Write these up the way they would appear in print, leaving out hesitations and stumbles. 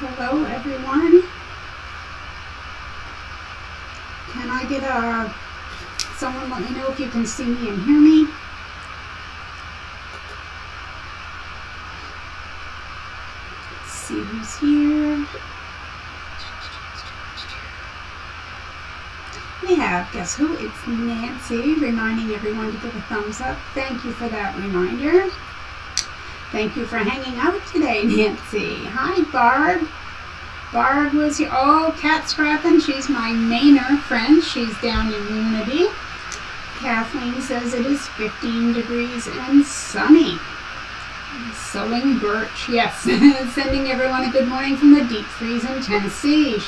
Hello, everyone. Can I get someone let me know if you can see me and hear me? Let's see who's here. We have, guess who? It's Nancy, reminding everyone to give a thumbs up. Thank you for that reminder. Thank you for hanging out today, Nancy. Hi, Barb. Barb was here. Oh, Cat Scrappin'. She's my Mainer friend. She's down in Unity. Kathleen says it is 15 degrees and sunny. Sewing Birch, yes. Sending everyone a good morning from the deep freeze in Tennessee.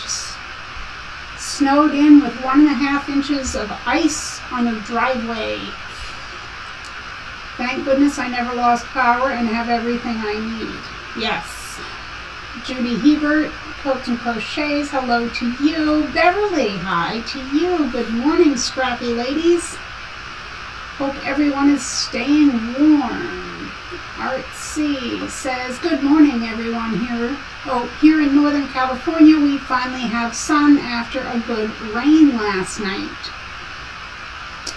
Snowed in with 1.5 inches of ice on a driveway. Thank goodness I never lost power and have everything I need. Yes. Judy Hebert, Quilts and Crochets, hello to you. Beverly, hi to you. Good morning, scrappy ladies. Hope everyone is staying warm. Art C says, good morning, everyone here. Oh, here in Northern California, we finally have sun after a good rain last night.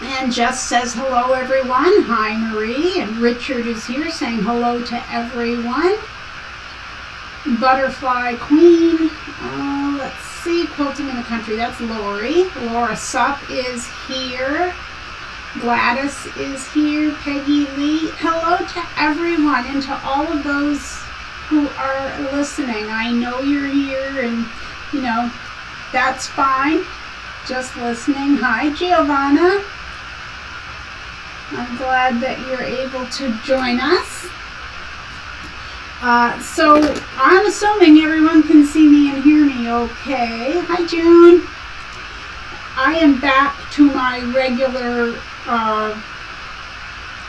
And Jess says, hello, everyone. Hi, Marie. And Richard is here saying hello to everyone. Butterfly Queen. Let's see. Quilting in the Country. That's Lori. Laura Supp is here. Gladys is here. Peggy Lee. Hello to everyone and to all of those who are listening. I know you're here and, you know, that's fine. Just listening. Hi, Giovanna. I'm glad that you're able to join us. So I'm assuming everyone can see me and hear me okay. Hi, June. I am back to my regular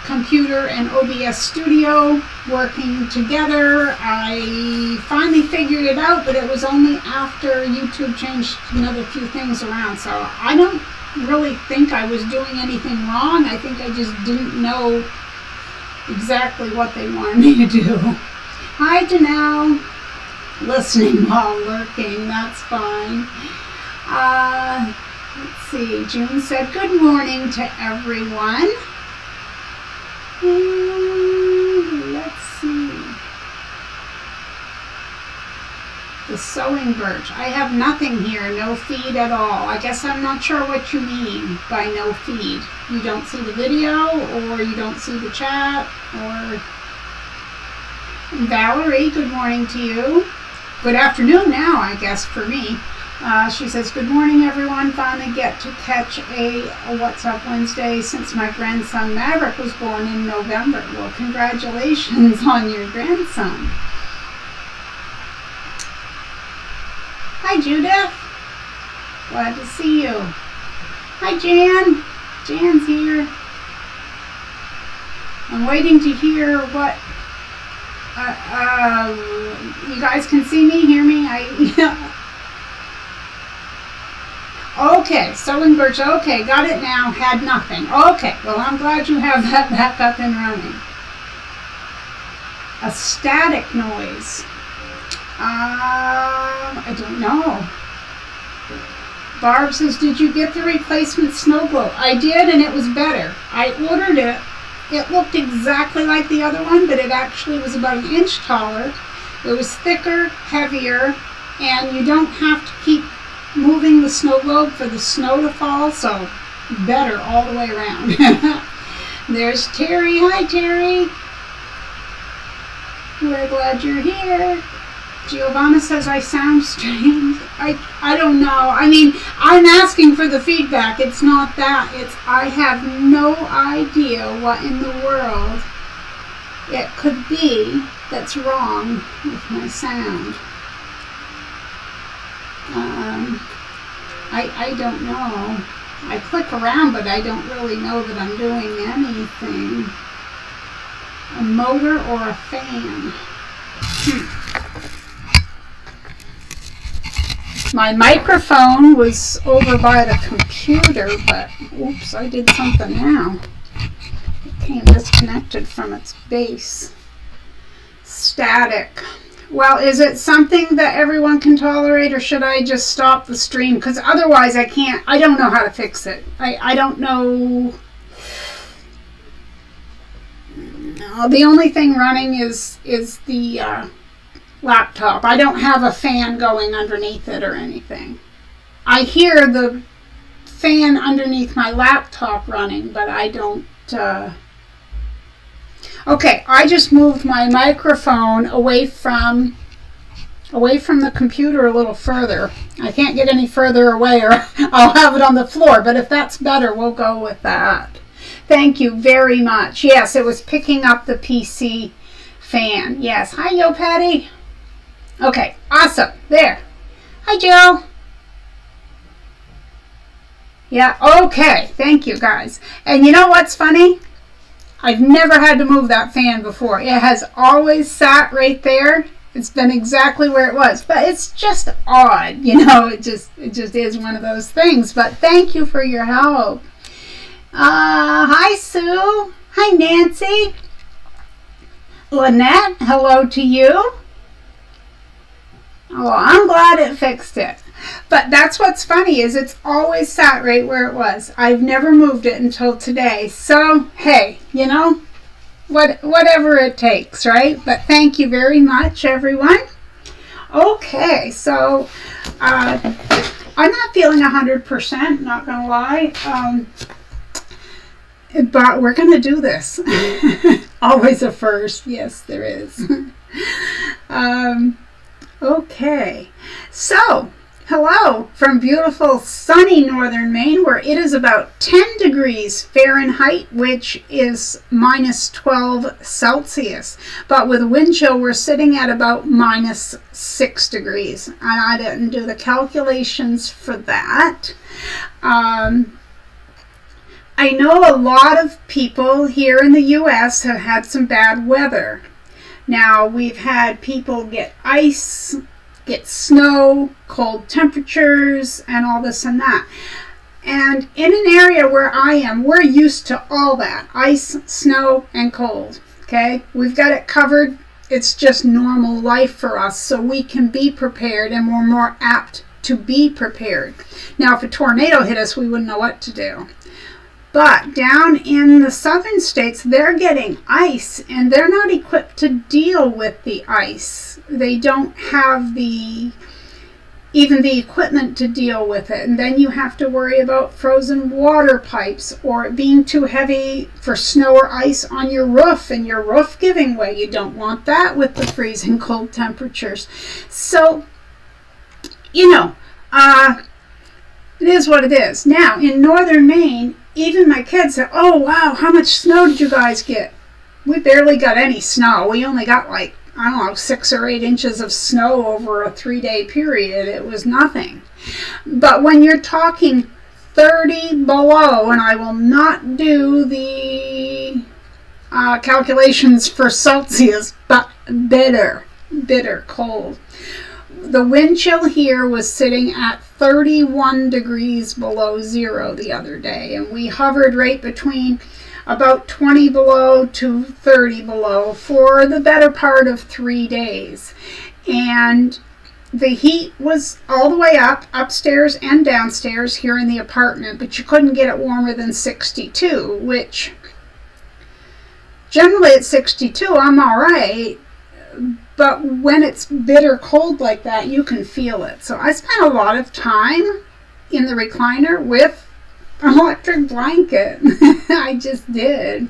computer and OBS studio working together. I finally figured it out, but it was only after YouTube changed another few things around. So I don't really think I was doing anything wrong. I think I just didn't know exactly what they wanted me to do. Hi, Janelle. Listening while lurking, that's fine. Let's see. June said, good morning to everyone. Let's see. The Sewing Birch. I have nothing here, no feed at all. I guess I'm not sure what you mean by no feed. You don't see the video, or you don't see the chat, or... Valerie, good morning to you. Good afternoon now, I guess, for me. She says, good morning, everyone. Finally get to catch a What's Up Wednesday since my grandson Maverick was born in November. Well, congratulations on your grandson. Hi, Judith. Glad to see you. Hi, Jan. Jan's here. I'm waiting to hear what... you guys can see me, hear me? Okay, Sewing Birch. Okay, got it now. Had nothing. Okay, well, I'm glad you have that back up and running. A static noise. I don't know. Barb says, did you get the replacement snow globe? I did, and it was better. I ordered it. It looked exactly like the other one, but it actually was about 1 inch taller. It was thicker, heavier, and you don't have to keep moving the snow globe for the snow to fall, so better all the way around. There's Terry. Hi, Terry. We're glad you're here. Giovanna says I sound strange. I don't know. I mean, I'm asking for the feedback. It's not that. It's I have no idea what in the world it could be that's wrong with my sound. I don't know. I click around, but I don't really know that I'm doing anything. A motor or a fan? My microphone was over by the computer, but oops, I did something now. It came disconnected from its base. Static. Well, is it something that everyone can tolerate, or should I just stop the stream? Because otherwise I can't, I don't know how to fix it. I don't know. The only thing running is the laptop. I don't have a fan going underneath it or anything. I hear the fan underneath my laptop running, but I don't. Okay, I just moved my microphone away from the computer a little further. I can't get any further away or I'll have it on the floor, but if that's better, we'll go with that. Thank you very much. Yes, it was picking up the PC fan. Yes. Hi, Yo Patty. Okay, awesome. There. Hi, Jill. Yeah, okay. Thank you, guys. And you know what's funny? I've never had to move that fan before. It has always sat right there. It's been exactly where it was. But it's just odd, you know. It just is one of those things. But thank you for your help. Hi, Sue. Hi, Nancy. Lynette, hello to you. Oh, I'm glad it fixed it. But that's what's funny is it's always sat right where it was. I've never moved it until today. So, hey, you know, whatever it takes, right? But thank you very much, everyone. Okay, so I'm not feeling 100%, not going to lie. But we're going to do this. Always a first. Yes, there is. Okay, so hello from beautiful sunny northern Maine, where it is about 10 degrees Fahrenheit, which is minus 12 Celsius. But with wind chill, we're sitting at about minus 6 degrees. And I didn't do the calculations for that. I know a lot of people here in the U.S. have had some bad weather. Now, we've had people get ice, get snow, cold temperatures, and all this and that. And in an area where I am, we're used to all that. Ice, snow, and cold. Okay? We've got it covered. It's just normal life for us, so we can be prepared, and we're more apt to be prepared. Now, if a tornado hit us, we wouldn't know what to do. But down in the southern states, they're getting ice, and they're not equipped to deal with the ice. They don't have even the equipment to deal with it. And then you have to worry about frozen water pipes or it being too heavy for snow or ice on your roof and your roof giving way. You don't want that with the freezing cold temperatures. So, you know, it is what it is. Now, in northern Maine, even my kids said, oh, wow, how much snow did you guys get? We barely got any snow. We only got like, I don't know, 6 or 8 inches of snow over a 3-day period. It was nothing. But when you're talking 30 below, and I will not do the calculations for Celsius, but bitter cold. The wind chill here was sitting at 31 degrees below zero the other day, and we hovered right between about 20 below to 30 below for the better part of 3 days. And the heat was all the way up, upstairs and downstairs here in the apartment, but you couldn't get it warmer than 62, which generally at 62 I'm all right. But when it's bitter cold like that, you can feel it. So I spent a lot of time in the recliner with an electric blanket. I just did.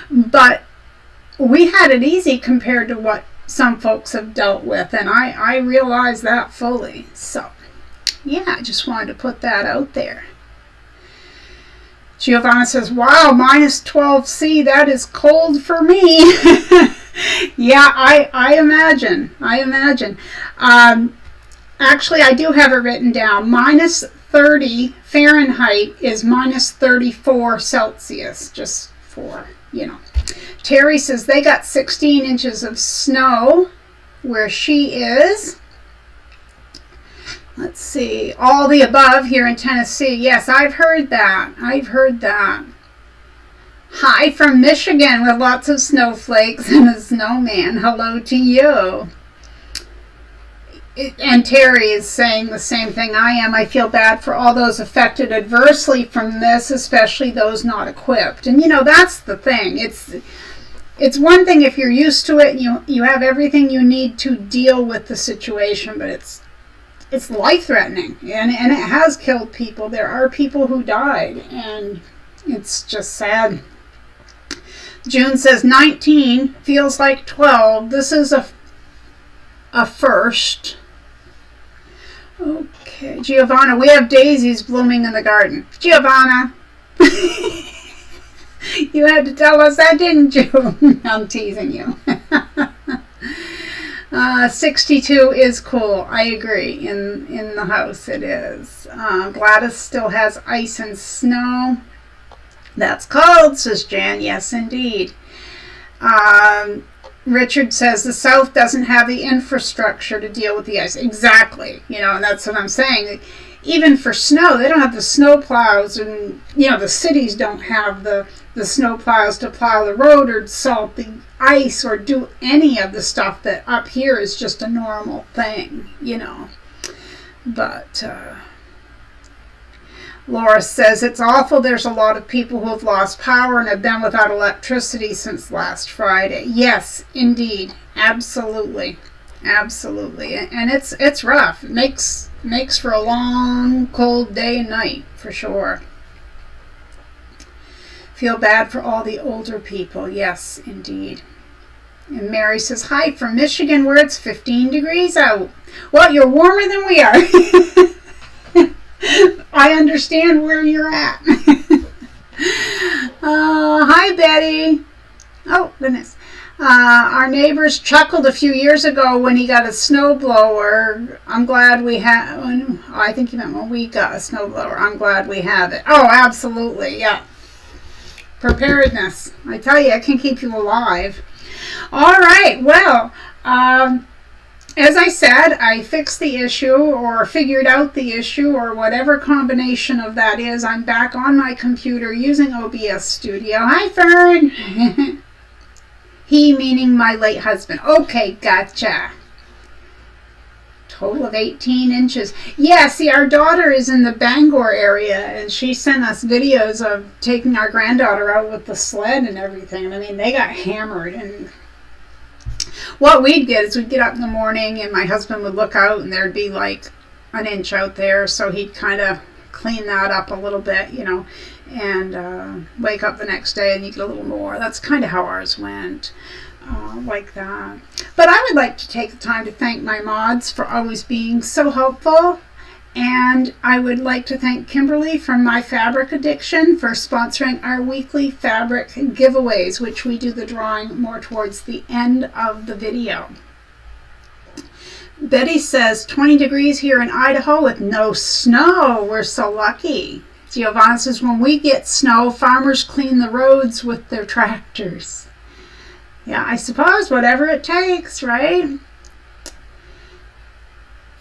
But we had it easy compared to what some folks have dealt with. And I realize that fully. So, yeah, I just wanted to put that out there. Giovanna says, wow, minus 12C, that is cold for me. Yeah, I imagine. Actually, I do have it written down. Minus 30 Fahrenheit is minus 34 Celsius, just for, you know. Terry says they got 16 inches of snow where she is. Let's see, all the above here in Tennessee. Yes, I've heard that. Hi from Michigan with lots of snowflakes and a snowman. Hello to you. And Terry is saying the same thing I am. I feel bad for all those affected adversely from this, especially those not equipped. And that's the thing. It's one thing if you're used to it and you have everything you need to deal with the situation, but it's life-threatening, and it has killed people. There are people who died, and it's just sad. June says 19 feels like 12. This is a first. Okay, Giovanna, we have daisies blooming in the garden. Giovanna, you had to tell us that, didn't you? I'm teasing you. 62 is cool. I agree. In the house it is. Gladys still has ice and snow. That's cold, says Jan. Yes, indeed. Richard says the South doesn't have the infrastructure to deal with the ice. Exactly. And that's what I'm saying. Even for snow, they don't have the snow plows, and the cities don't have the snow plows to plow the road or salt the ice or do any of the stuff that up here is just a normal thing, But Laura says it's awful. There's a lot of people who have lost power and have been without electricity since last Friday. Yes, indeed. Absolutely. Absolutely. And it's rough. It makes for a long, cold day and night, for sure. Feel bad for all the older people. Yes, indeed. And Mary says, hi from Michigan where it's 15 degrees out. Well, you're warmer than we are. I understand where you're at. Hi, Betty. Oh, goodness. Our neighbors chuckled a few years ago when he got a snowblower. I'm glad we have. I think he meant when we got a snowblower. I'm glad we have it. Oh, absolutely. Yeah. Preparedness. I tell you, it can keep you alive. All right. Well, as I said, I fixed the issue or figured out the issue or whatever combination of that is. I'm back on my computer using OBS Studio. Hi, Fern. He meaning my late husband. Okay, gotcha. Total of 18 inches. Yeah, see, our daughter is in the Bangor area, and she sent us videos of taking our granddaughter out with the sled and everything. I mean, they got hammered. And what we'd get is we'd get up in the morning, and my husband would look out, and there'd be like an inch out there, so he'd kind of clean that up a little bit, and wake up the next day and you get a little more. That's kind of how ours went. Like that. But I would like to take the time to thank my mods for always being so helpful, and I would like to thank Kimberly from My Fabric Addiction for sponsoring our weekly fabric giveaways, which we do the drawing more towards the end of the video. Betty says 20 degrees here in Idaho with no snow. We're so lucky. Giovanna says when we get snow, farmers clean the roads with their tractors. Yeah, I suppose whatever it takes, right?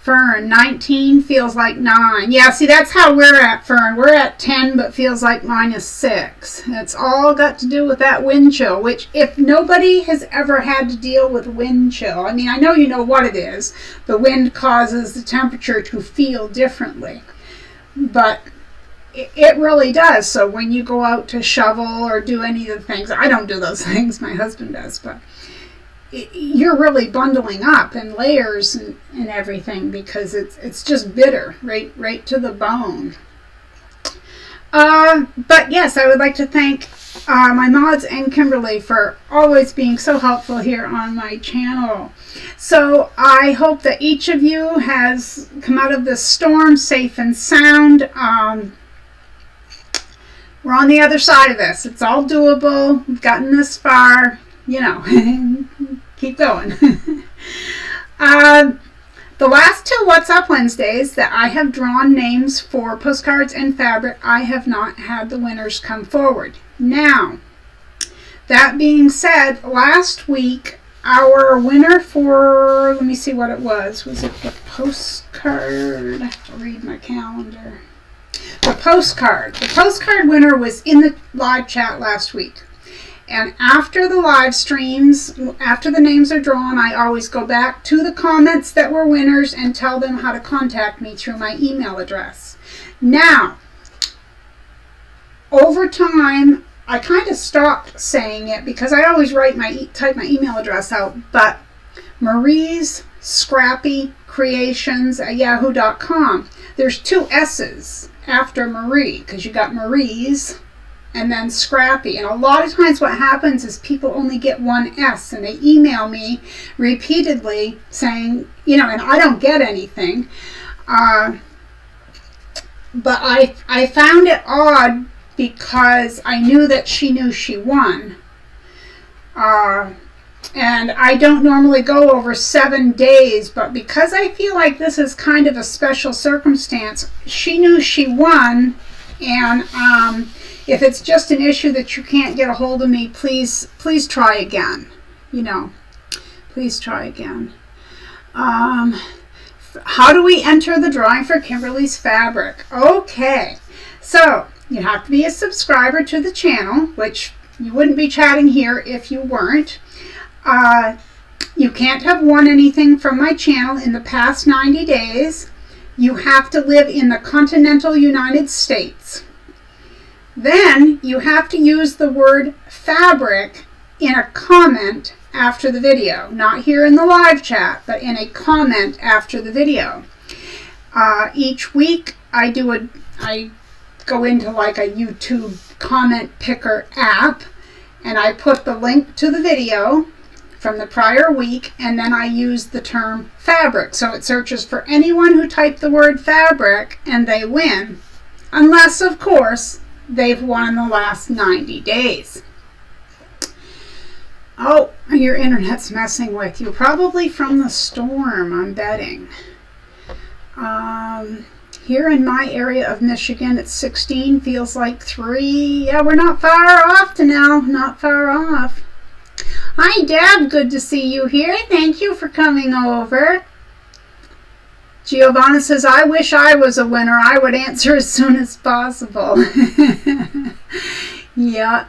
Fern, 19 feels like 9. Yeah, see, that's how we're at, Fern. We're at 10, but feels like -6. It's all got to do with that wind chill, which if nobody has ever had to deal with wind chill, I mean, I know you know what it is. The wind causes the temperature to feel differently. But it really does. So when you go out to shovel or do any of the things, I don't do those things, my husband does, but you're really bundling up in layers and everything because it's just bitter, right to the bone. But yes, I would like to thank my mods and Kimberly for always being so helpful here on my channel. So I hope that each of you has come out of this storm safe and sound. We're on the other side of this. It's all doable. We've gotten this far. Keep going. The last two What's Up Wednesdays that I have drawn names for postcards and fabric, I have not had the winners come forward. Now, that being said, last week, our winner for, let me see what it was. Was it the postcard? I have to read my calendar. the postcard. The postcard winner was in the live chat last week. And after the live streams, after the names are drawn, I always go back to the comments that were winners and tell them how to contact me through my email address. Now, over time, I kind of stopped saying it because I always type my email address out, but Marie's Scrappy Creations at yahoo.com. There's 2 S's after Marie because you got Marie's and then Scrappy. And a lot of times what happens is people only get 1 S and they email me repeatedly saying, and I don't get anything. But I found it odd because I knew that she knew she won. And I don't normally go over 7 days, but because I feel like this is kind of a special circumstance, she knew she won. And if it's just an issue that you can't get a hold of me, please try again. Please try again. How do we enter the drawing for Kimberly's fabric? Okay, so you have to be a subscriber to the channel, which you wouldn't be chatting here if you weren't. You can't have won anything from my channel in the past 90 days. You have to live in the continental United States. Then you have to use the word fabric in a comment after the video. Not here in the live chat, but in a comment after the video. Each week I go into like a YouTube comment picker app and I put the link to the video from the prior week, and then I use the term fabric. So it searches for anyone who typed the word fabric and they win. Unless, of course, they've won in the last 90 days. Oh, your internet's messing with you. Probably from the storm, I'm betting. Here in my area of Michigan, it's 16, feels like 3. Yeah, we're not far off now. Not far off. Hi, Deb. Good to see you here. Thank you for coming over. Giovanna says, I wish I was a winner. I would answer as soon as possible. Yeah.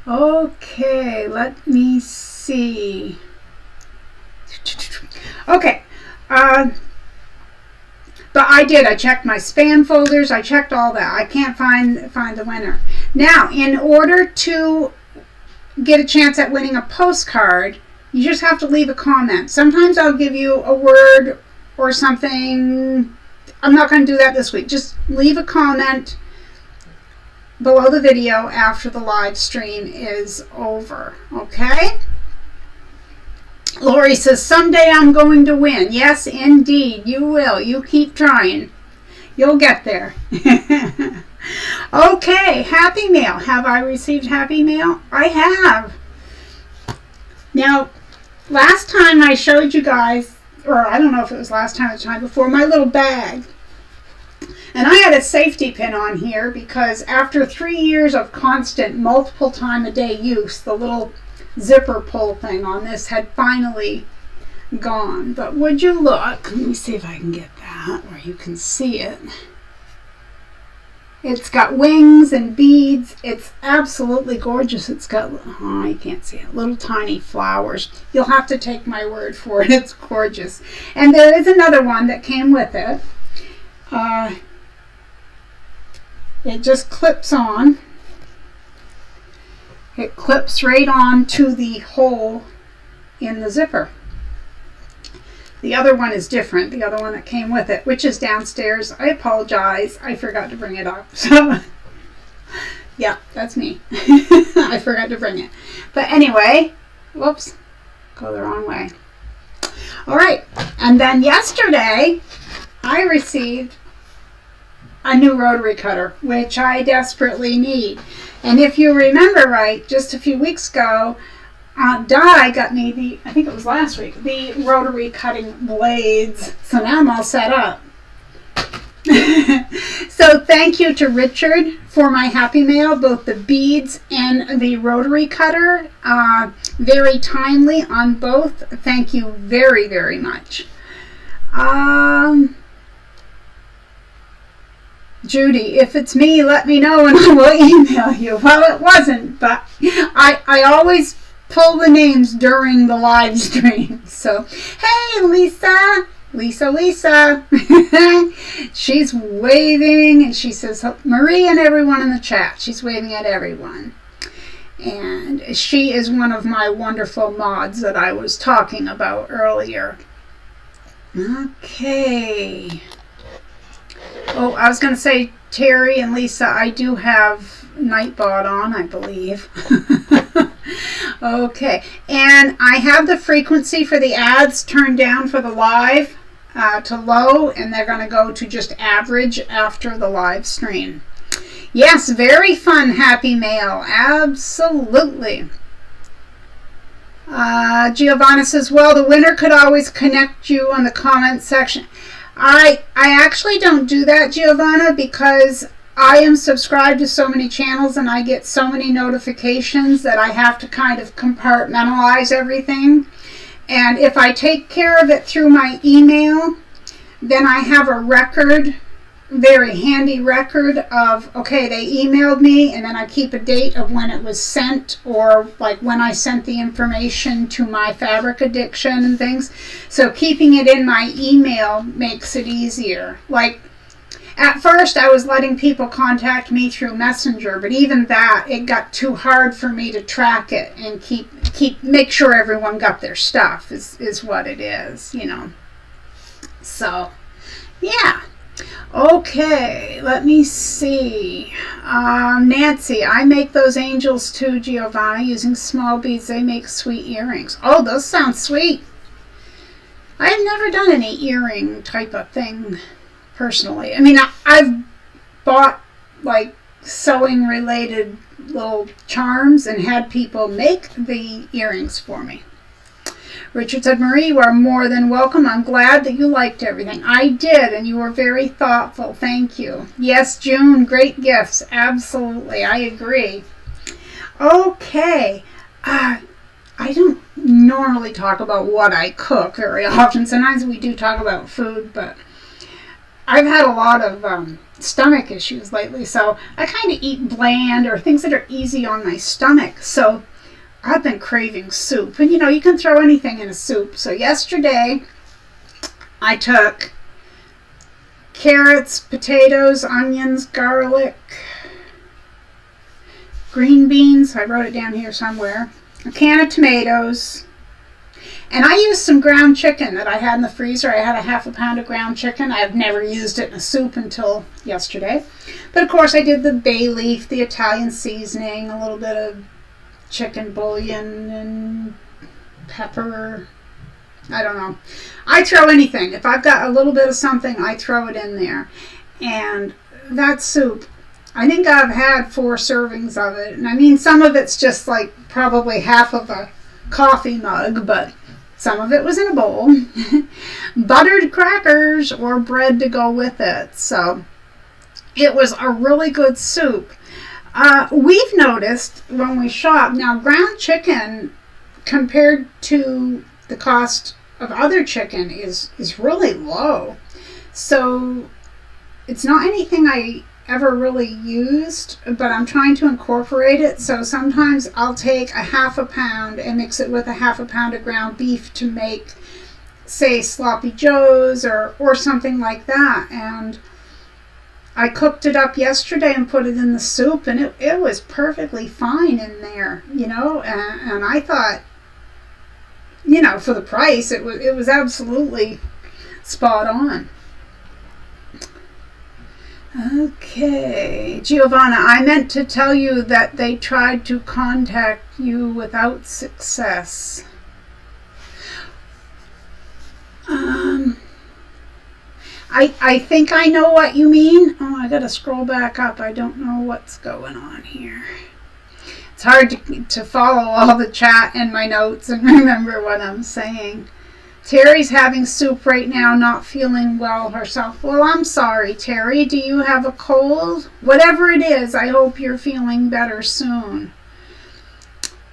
Okay, let me see. Okay. But I did. I checked my spam folders. I checked all that. I can't find the winner. Now, in order to get a chance at winning a postcard, you just have to leave a comment. Sometimes I'll give you a word or something. I'm not going to do that this week. Just leave a comment below the video after the live stream is over. Okay? Lori says, someday I'm going to win. Yes, indeed, you will. You keep trying. You'll get there. Okay, Happy Mail. Have I received Happy Mail? I have. Now, last time I showed you guys, or I don't know if it was last time or the time before, my little bag. And I had a safety pin on here because after 3 years of constant multiple time a day use, the little zipper pull thing on this had finally gone. But would you look? Let me see if I can get that where you can see it. It's got wings and beads. It's absolutely gorgeous. It's got, oh, you can't see it, little tiny flowers. You'll have to take my word for it. It's gorgeous. And there is another one that came with it. It just clips on. It clips right on to the hole in the zipper. The other one is different, the other one that came with it, which is downstairs. I apologize. I forgot to bring it up. So, yeah, that's me. I forgot to bring it. But anyway, whoops, go the wrong way. All right, and then yesterday, I received a new rotary cutter, which I desperately need. And if you remember right, just a few weeks ago, Di got me I think it was last week, the rotary cutting blades. So now I'm all set up. So thank you to Richard for my Happy Mail, both the beads and the rotary cutter. Very timely on both. Thank you very, very much. Judy, if it's me, let me know and I will email you. Well, it wasn't, but I always pull the names during the live stream. So, hey, Lisa. Lisa. She's waving, and she says, Marie and everyone in the chat. She's waving at everyone. And she is one of my wonderful mods that I was talking about earlier. Okay. Oh, I was going to say, Terry and Lisa, I do have Nightbot on, I believe. Okay. And I have the frequency for the ads turned down for the live to low, and they're going to go to just average after the live stream. Yes, very fun, Happy Mail. Absolutely. Giovanna says, well, the winner could always connect you on the comment section. I actually don't do that, Giovanna, because I am subscribed to so many channels and I get so many notifications that I have to kind of compartmentalize everything. And if I take care of it through my email, then I have a record, very handy record of, okay, they emailed me, and then I keep a date of when it was sent, or like when I sent the information to my fabric addiction and things. So keeping it in my email makes it easier. Like at first I was letting people contact me through Messenger, but even that, it got too hard for me to track it and make sure everyone got their stuff is what it is, you know. So yeah. Okay, let me see. Nancy, I make those angels too, Giovanna, using small beads. They make sweet earrings. Oh, those sound sweet. I've never done any earring type of thing personally. I mean, I've bought like sewing related little charms and had people make the earrings for me. Richard said, Marie, you are more than welcome. I'm glad that you liked everything. I did, and you were very thoughtful. Thank you. Yes, June, great gifts. Absolutely, I agree. Okay. I don't normally talk about what I cook very often. Sometimes we do talk about food, but I've had a lot of stomach issues lately, so I kind of eat bland or things that are easy on my stomach. So I've been craving soup. And, you know, you can throw anything in a soup. So yesterday, I took carrots, potatoes, onions, garlic, green beans. I wrote it down here somewhere. A can of tomatoes. And I used some ground chicken that I had in the freezer. I had a half a pound of ground chicken. I've never used it in a soup until yesterday. But, of course, I did the bay leaf, the Italian seasoning, a little bit of chicken bouillon and pepper. I don't know. I throw anything. If I've got a little bit of something, I throw it in there. And that soup, I think I've had 4 servings of it. And I mean, some of it's just like probably half of a coffee mug, but some of it was in a bowl. Buttered crackers or bread to go with it. So it was a really good soup. We've noticed when we shop, now ground chicken compared to the cost of other chicken is really low. So it's not anything I ever really used, but I'm trying to incorporate it. So sometimes I'll take a half a pound and mix it with a half a pound of ground beef to make, say, sloppy joes or something like that. And I cooked it up yesterday and put it in the soup, and it was perfectly fine in there, you know, and I thought, you know, for the price, it was absolutely spot on. Okay, Giovanna, I meant to tell you that they tried to contact you without success. I think I know what you mean. Oh, I gotta scroll back up. I don't know what's going on here. It's hard to follow all the chat and my notes and remember what I'm saying. Terry's having soup right now, not feeling well herself. Well, I'm sorry, Terry. Do you have a cold? Whatever it is, I hope you're feeling better soon.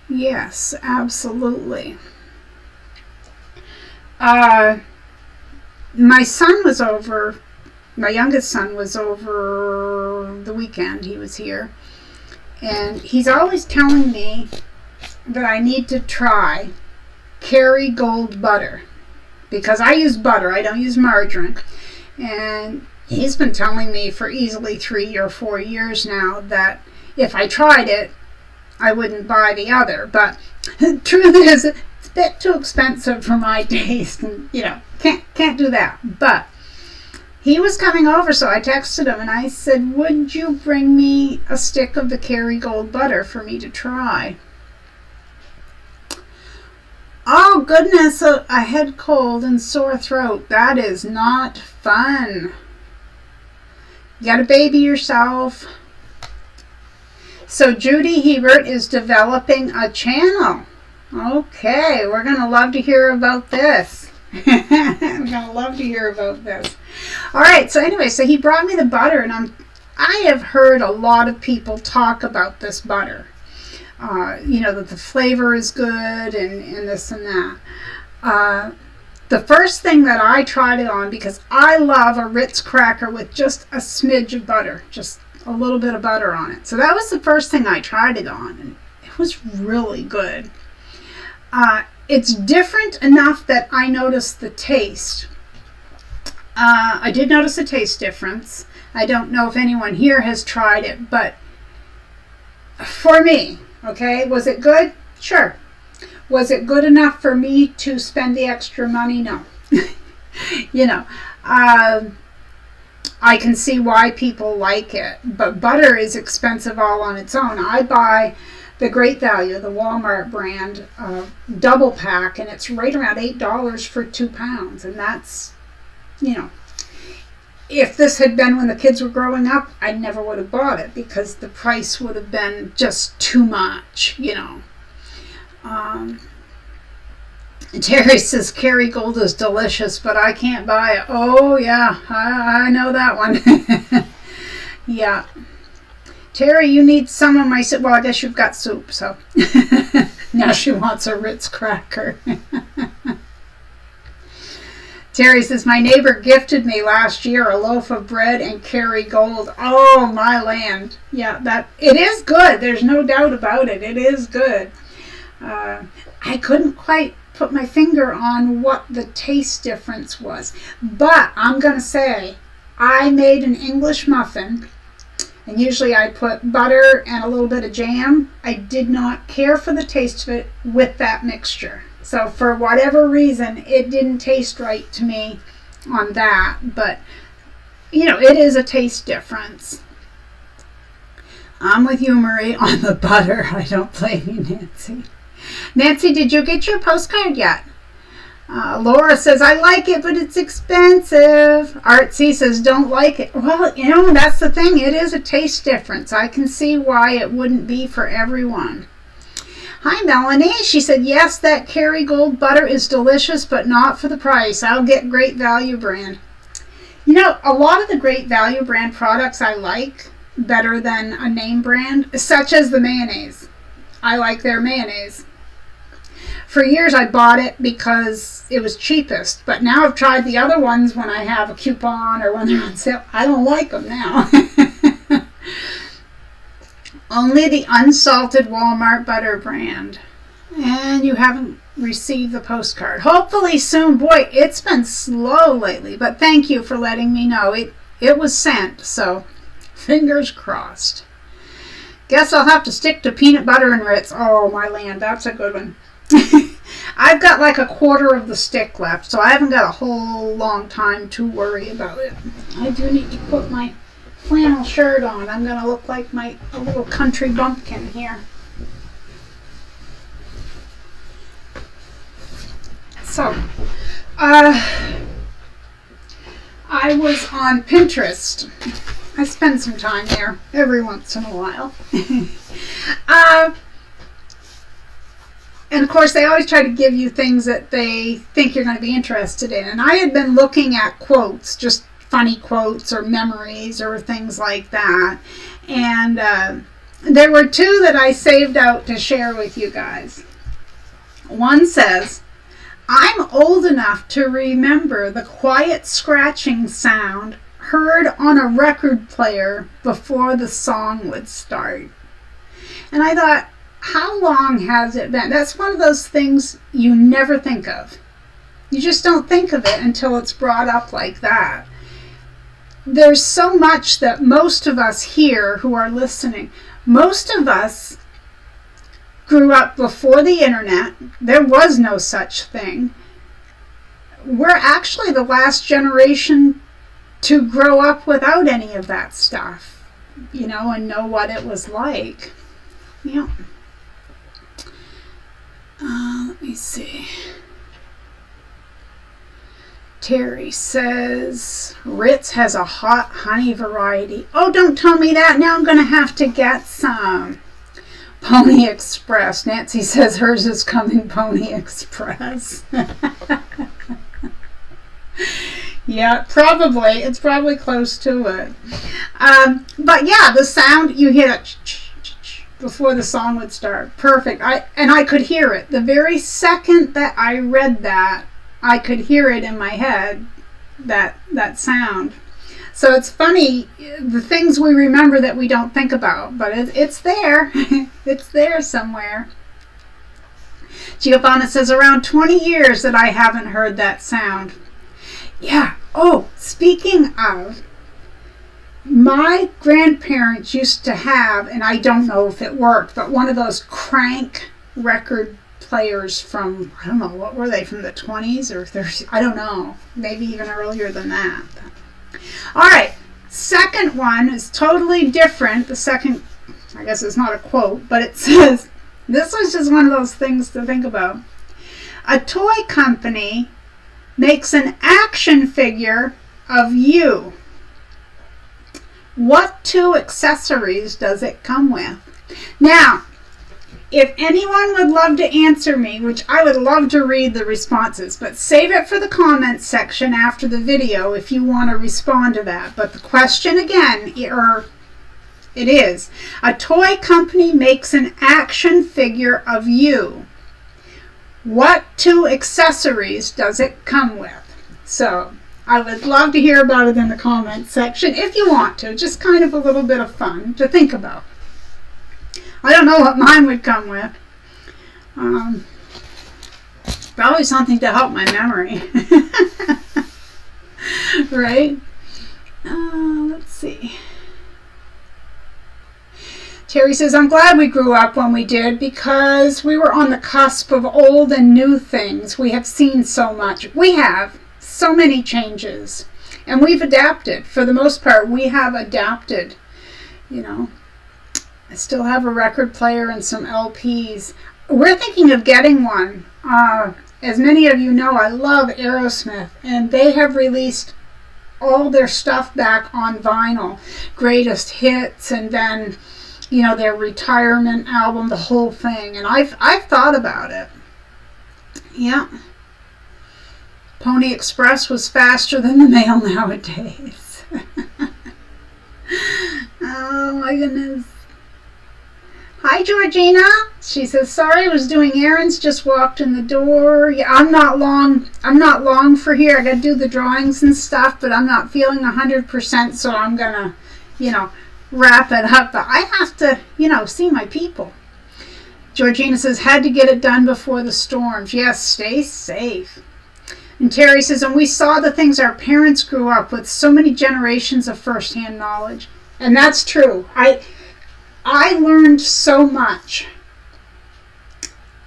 Yes, absolutely. My son was over my youngest son was over the weekend. He was here. And he's always telling me that I need to try Kerrygold butter. Because I use butter, I don't use margarine. And he's been telling me for easily 3 or 4 years now that if I tried it, I wouldn't buy the other. But the truth is, it's a bit too expensive for my taste. And, can't do that. But he was coming over, so I texted him and I said, would you bring me a stick of the Kerrygold butter for me to try? Oh, goodness, a head cold and sore throat. That is not fun. You got to baby yourself. So Judy Hebert is developing a channel. Okay, we're going to love to hear about this. I'm going to love to hear about this. All right, so anyway, so he brought me the butter, and I have heard a lot of people talk about this butter. That the flavor is good and this and that. The first thing that I tried it on, because I love a Ritz cracker with just a smidge of butter, just a little bit of butter on it. So that was the first thing I tried it on, and it was really good. It's different enough that I noticed the taste. I did notice a taste difference. I don't know if anyone here has tried it, but for me, okay, was it good? Sure. Was it good enough for me to spend the extra money? No. I can see why people like it, but butter is expensive all on its own. I buy the Great Value, the Walmart brand, double pack, and it's right around $8 for 2 pounds, and that's, if this had been when the kids were growing up, I never would have bought it because the price would have been just too much, Terry says Kerrygold is delicious, but I can't buy it. Oh, yeah, I know that one. Yeah. Terry, you need some of my soup. Well, I guess you've got soup, so. Now she wants a Ritz cracker. Terry says, my neighbor gifted me last year a loaf of bread and Kerrygold. Oh, my land. Yeah, it is good. There's no doubt about it. It is good. I couldn't quite put my finger on what the taste difference was. But I'm going to say, I made an English muffin, and usually I put butter and a little bit of jam. I did not care for the taste of it with that mixture. So for whatever reason, it didn't taste right to me on that. But, it is a taste difference. I'm with you, Marie, on the butter. I don't blame you, Nancy. Nancy, did you get your postcard yet? Laura says, I like it, but it's expensive. Artsy says, don't like it. Well, that's the thing. It is a taste difference. I can see why it wouldn't be for everyone. Hi, Melanie. She said, yes, that Kerrygold butter is delicious, but not for the price. I'll get Great Value brand. A lot of the Great Value brand products I like better than a name brand, such as the mayonnaise. I like their mayonnaise. For years I bought it because it was cheapest, but now I've tried the other ones when I have a coupon or when they're on sale. I don't like them now. Only the unsalted Walmart butter brand. And you haven't received the postcard. Hopefully soon. Boy, it's been slow lately, but thank you for letting me know. It was sent, so fingers crossed. Guess I'll have to stick to peanut butter and Ritz. Oh, my land, that's a good one. I've got like a quarter of the stick left, so I haven't got a whole long time to worry about it. I do need to put my flannel shirt on. I'm going to look like a little country bumpkin here. So, I was on Pinterest. I spend some time there every once in a while. And of course, they always try to give you things that they think you're going to be interested in. And I had been looking at quotes, just funny quotes or memories or things like that. And there were two that I saved out to share with you guys. One says, I'm old enough to remember the quiet scratching sound heard on a record player before the song would start. And I thought, how long has it been? That's one of those things you never think of. You just don't think of it until it's brought up like that. There's so much that most of us here who are listening, most of us grew up before the internet. There was no such thing. We're actually the last generation to grow up without any of that stuff, you know, and know what it was like. Yeah. Let me see. Terry says, Ritz has a hot honey variety. Oh, don't tell me that. Now I'm going to have to get some. Pony Express. Nancy says hers is coming Pony Express. Yeah, probably. It's probably close to it. But yeah, the sound, you hear it before the song would start. Perfect. I could hear it. The very second that I read that, I could hear it in my head, that sound. So it's funny, the things we remember that we don't think about, but it's there. It's there somewhere. Giovanna says, around 20 years that I haven't heard that sound. Yeah. Oh, speaking of, my grandparents used to have, and I don't know if it worked, but one of those crank record players from, I don't know, what were they, from the 20s or 30s? I don't know. Maybe even earlier than that. All right. Second one is totally different. The second, I guess it's not a quote, but it says, this was just one of those things to think about. A toy company makes an action figure of you. What 2 accessories does it come with? Now, if anyone would love to answer me, which I would love to read the responses, but save it for the comments section after the video if you want to respond to that. But the question again, it is, a toy company makes an action figure of you. What 2 accessories does it come with? So I would love to hear about it in the comments section if you want to. Just kind of a little bit of fun to think about. I don't know what mine would come with. Probably something to help my memory. Right? Let's see. Terry says, I'm glad we grew up when we did because we were on the cusp of old and new things. We have seen so much. We have so many changes. And we've adapted. For the most part, we have adapted. You know, I still have a record player and some LPs. We're thinking of getting one. As many of you know, I love Aerosmith. And they have released all their stuff back on vinyl. Greatest hits and then, you know, their retirement album, the whole thing. And I've thought about it. Yeah. Pony Express was faster than the mail nowadays. Oh my goodness. Hi Georgina. She says, sorry, I was doing errands, just walked in the door. Yeah, I'm not long for here. I gotta do the drawings and stuff, but I'm not feeling 100%, so I'm gonna, you know, wrap it up. But I have to, you know, see my people. Georgina says, had to get it done before the storms. Yes, stay safe. And Terry says, and we saw the things our parents grew up with, so many generations of first-hand knowledge. And that's true. I learned so much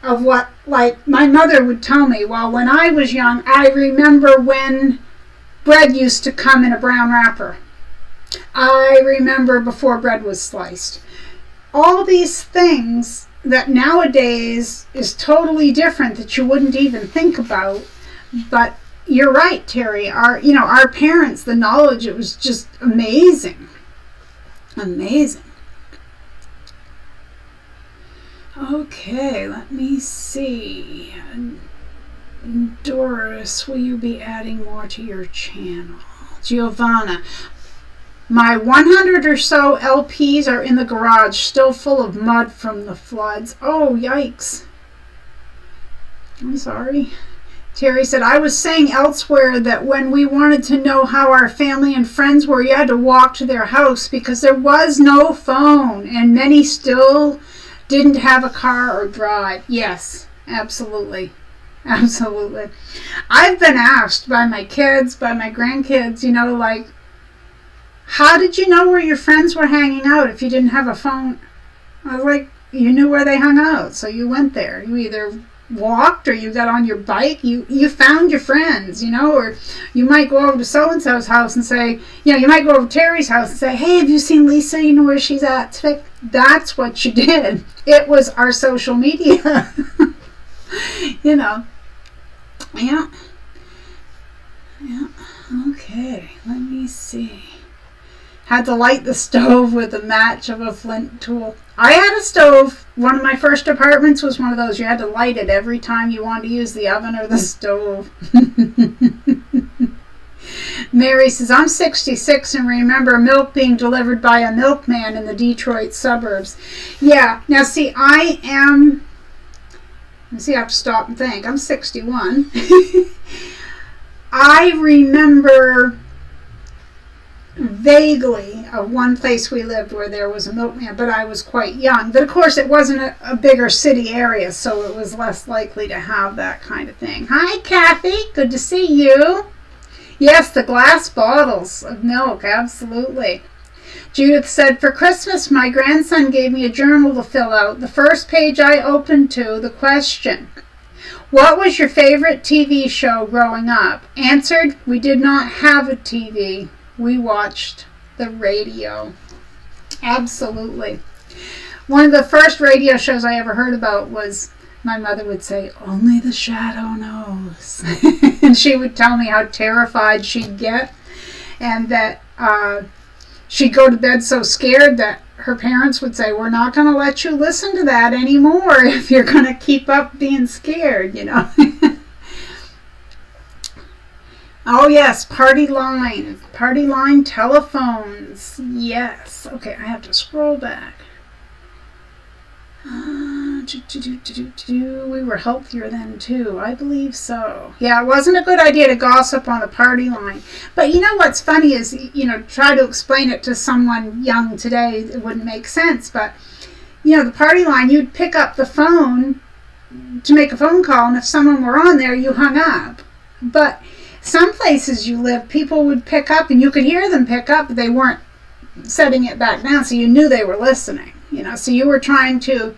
of what, like, my mother would tell me, well, when I was young, I remember when bread used to come in a brown wrapper. I remember before bread was sliced. All these things that nowadays is totally different that you wouldn't even think about. But you're right, Terry. Our parents, the knowledge, it was just amazing. Amazing. Okay, let me see. Doris, will you be adding more to your channel? Giovanna, my 100 or so LPs are in the garage, still full of mud from the floods. Oh, yikes. I'm sorry. Terry said, I was saying elsewhere that when we wanted to know how our family and friends were, you had to walk to their house because there was no phone, and many still didn't have a car or drive. Yes, absolutely. Absolutely. I've been asked by my kids, by my grandkids, like, how did you know where your friends were hanging out if you didn't have a phone? I was like, you knew where they hung out, so you went there. You either walked or you got on your bike. You found your friends, or you might go over to so-and-so's house and say, you might go over to Terry's house and say, hey, have you seen Lisa? You know where she's at today? That's what you did. It was our social media. Yeah. Okay, let me see. Had to light the stove with a match of a flint tool. I had a stove. One of my first apartments was one of those. You had to light it every time you wanted to use the oven or the stove. Mary says, I'm 66 and remember milk being delivered by a milkman in the Detroit suburbs. Yeah, now see, I have to stop and think. I'm 61. I remember vaguely of one place we lived where there was a milkman, but I was quite young. But of course it wasn't a bigger city area, so it was less likely to have that kind of thing. Hi, Kathy. Good to see you. Yes, the glass bottles of milk, absolutely. Judith said, for Christmas, my grandson gave me a journal to fill out. The first page I opened to, the question, what was your favorite TV show growing up? Answered, we did not have a TV. We watched the radio. Absolutely. One of the first radio shows I ever heard about was, my mother would say, only the shadow knows. And she would tell me how terrified she'd get, and that she'd go to bed so scared that her parents would say, we're not going to let you listen to that anymore if you're going to keep up being scared, Oh, yes, party line telephones. Yes. Okay, I have to scroll back. We were healthier then, too. I believe so. Yeah, it wasn't a good idea to gossip on a party line. But what's funny is, try to explain it to someone young today, it wouldn't make sense. But, the party line, you'd pick up the phone to make a phone call, and if someone were on there, you hung up. But some places you live, people would pick up, and you could hear them pick up, but they weren't setting it back down, so you knew they were listening. So you were trying to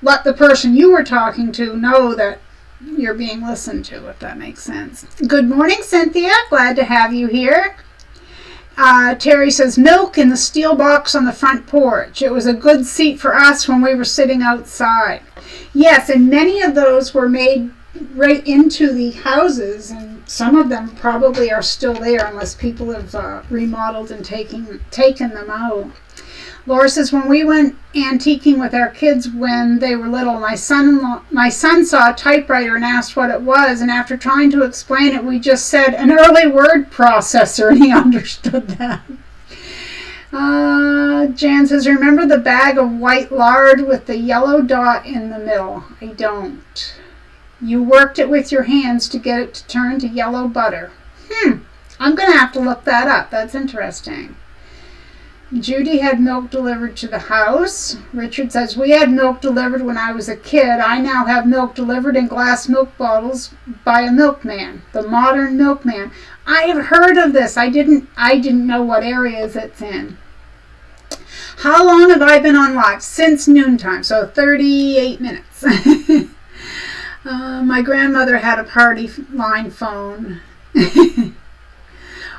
let the person you were talking to know that you're being listened to, if that makes sense. Good morning, Cynthia. Glad to have you here. Terry says, milk in the steel box on the front porch. It was a good seat for us when we were sitting outside. Yes, and many of those were made right into the houses, and some of them probably are still there unless people have remodeled and taken them out. Laura says, when we went antiquing with our kids when they were little, my son saw a typewriter and asked what it was, and after trying to explain it, we just said, an early word processor, and he understood that. Jan says, remember the bag of white lard with the yellow dot in the middle? I don't. You worked it with your hands to get it to turn to yellow butter. I'm going to have to look that up. That's interesting. Judy had milk delivered to the house. Richard says, we had milk delivered when I was a kid. I now have milk delivered in glass milk bottles by a milkman, the modern milkman. I have heard of this. I didn't know what areas it's in. How long have I been on live? Since noontime, so 38 minutes. My grandmother had a party line phone.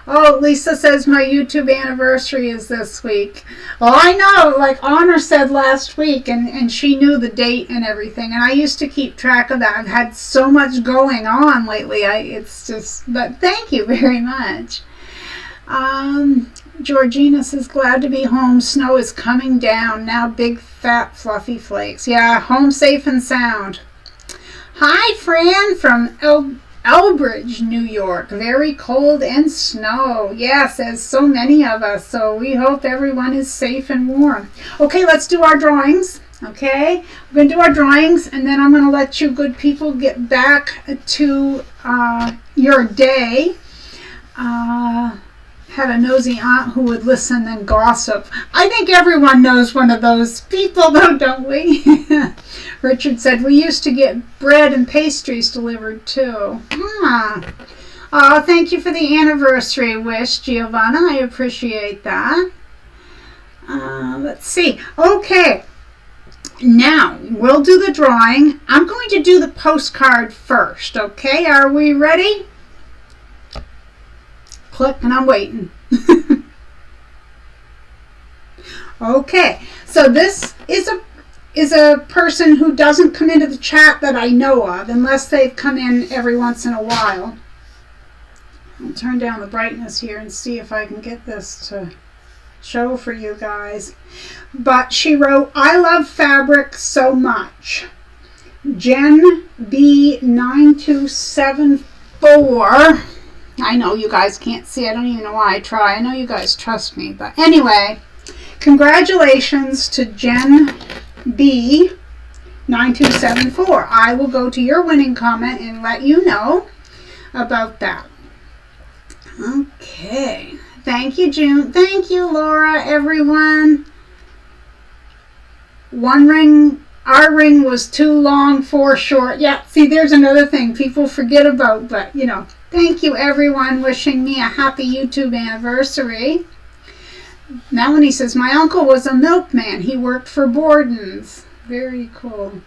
Oh, Lisa says my YouTube anniversary is this week. Well, I know, like Honor said last week, and she knew the date and everything, and I used to keep track of that. I've had so much going on lately. But thank you very much. Georgina says, glad to be home. Snow is coming down. Now big, fat, fluffy flakes. Yeah, home safe and sound. Hi, Fran from Elbridge, New York. Very cold and snow. Yes, as so many of us. So we hope everyone is safe and warm. Okay, let's do our drawings. Okay, we're going to do our drawings, and then I'm going to let you good people get back to your day. Had a nosy aunt who would listen and gossip. I think everyone knows one of those people, though, don't we? Richard said, we used to get bread and pastries delivered, too. Oh, thank you for the anniversary wish, Giovanna. I appreciate that. Let's see. Okay. Now, we'll do the drawing. I'm going to do the postcard first, okay? Are we ready? Click, and I'm waiting. Okay, so this is a person who doesn't come into the chat that I know of, unless they've come in every once in a while. I'll turn down the brightness here and see if I can get this to show for you guys. But she wrote, I love fabric so much. Jen B9274. I know you guys can't see. I don't even know why I try. I know you guys trust me. But anyway, congratulations to Jen B9274. I will go to your winning comment and let you know about that. Okay. Thank you, June. Thank you, Laura, everyone. One ring, our ring was too long, 4 short. Yeah, see, there's another thing people forget about, but, you know. Thank you, everyone, wishing me a happy YouTube anniversary. Melanie says, my uncle was a milkman. He worked for Borden's. Very cool.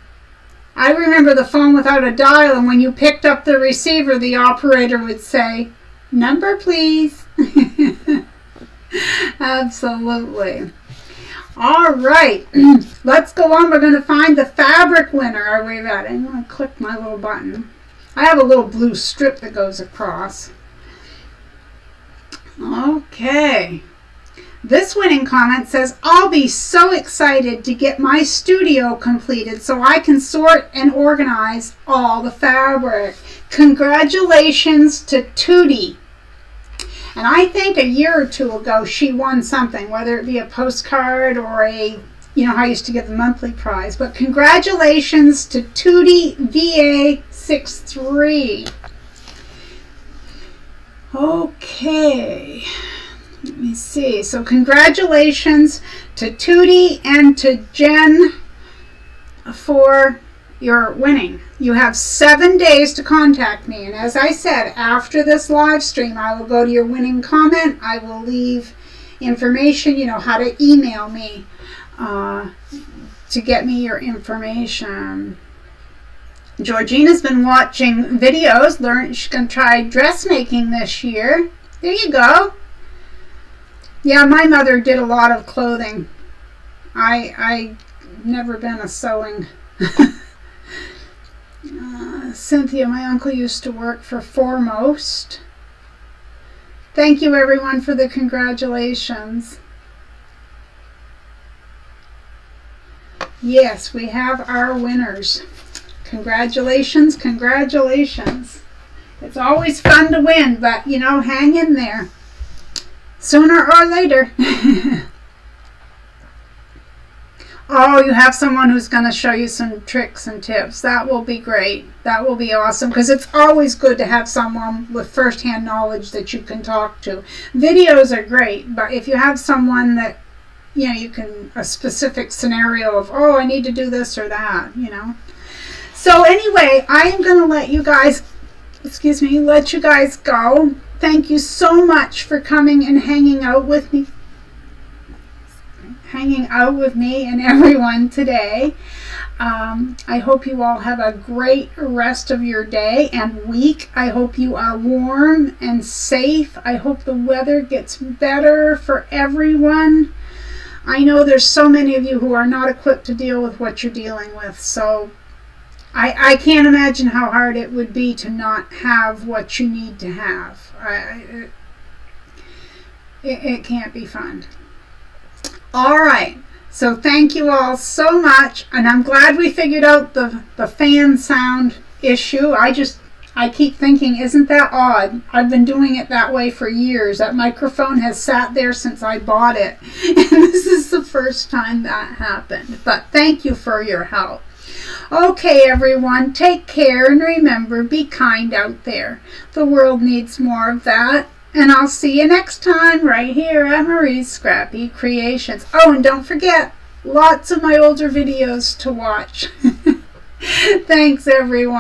I remember the phone without a dial, and when you picked up the receiver, the operator would say, number, please. Absolutely. All right. Let's go on. We're going to find the fabric winner. Are we ready? I'm going to click my little button. I have a little blue strip that goes across. Okay. This winning comment says, I'll be so excited to get my studio completed so I can sort and organize all the fabric. Congratulations to Tootie. And I think a year or two ago she won something, whether it be a postcard or a, you know, I used to get the monthly prize. But congratulations to Tootie VA63. Okay. Let me see. So congratulations to Tootie and to Jen for your winning. You have 7 days to contact me. And as I said, after this live stream, I will go to your winning comment. I will leave information, you know, how to email me to get me your information. Georgina's been watching videos. She's going to try dressmaking this year. There you go. Yeah, my mother did a lot of clothing. I've never been a sewing. Cynthia, my uncle used to work for Foremost. Thank you, everyone, for the congratulations. Yes, we have our winners. Congratulations, congratulations. It's always fun to win, but, you know, hang in there. Sooner or later. Oh, you have someone who's going to show you some tricks and tips. That will be great. That will be awesome, because it's always good to have someone with first-hand knowledge that you can talk to. Videos are great, but if you have someone that, you know, you can, a specific scenario of, oh, I need to do this or that, you know. So anyway, I am going to let you guys, let you guys go. Thank you so much for coming and hanging out with me and everyone today. I hope you all have a great rest of your day and week. I hope you are warm and safe. I hope the weather gets better for everyone. I know there's so many of you who are not equipped to deal with what you're dealing with, so I can't imagine how hard it would be to not have what you need to have. It can't be fun. All right. So thank you all so much, and I'm glad we figured out the fan sound issue. I I keep thinking, isn't that odd? I've been doing it that way for years. That microphone has sat there since I bought it. And this is the first time that happened. But thank you for your help. Okay, everyone, take care and remember, be kind out there. The world needs more of that. And I'll see you next time right here at Marie's Scrappy Creations. Oh, and don't forget, lots of my older videos to watch. Thanks, everyone.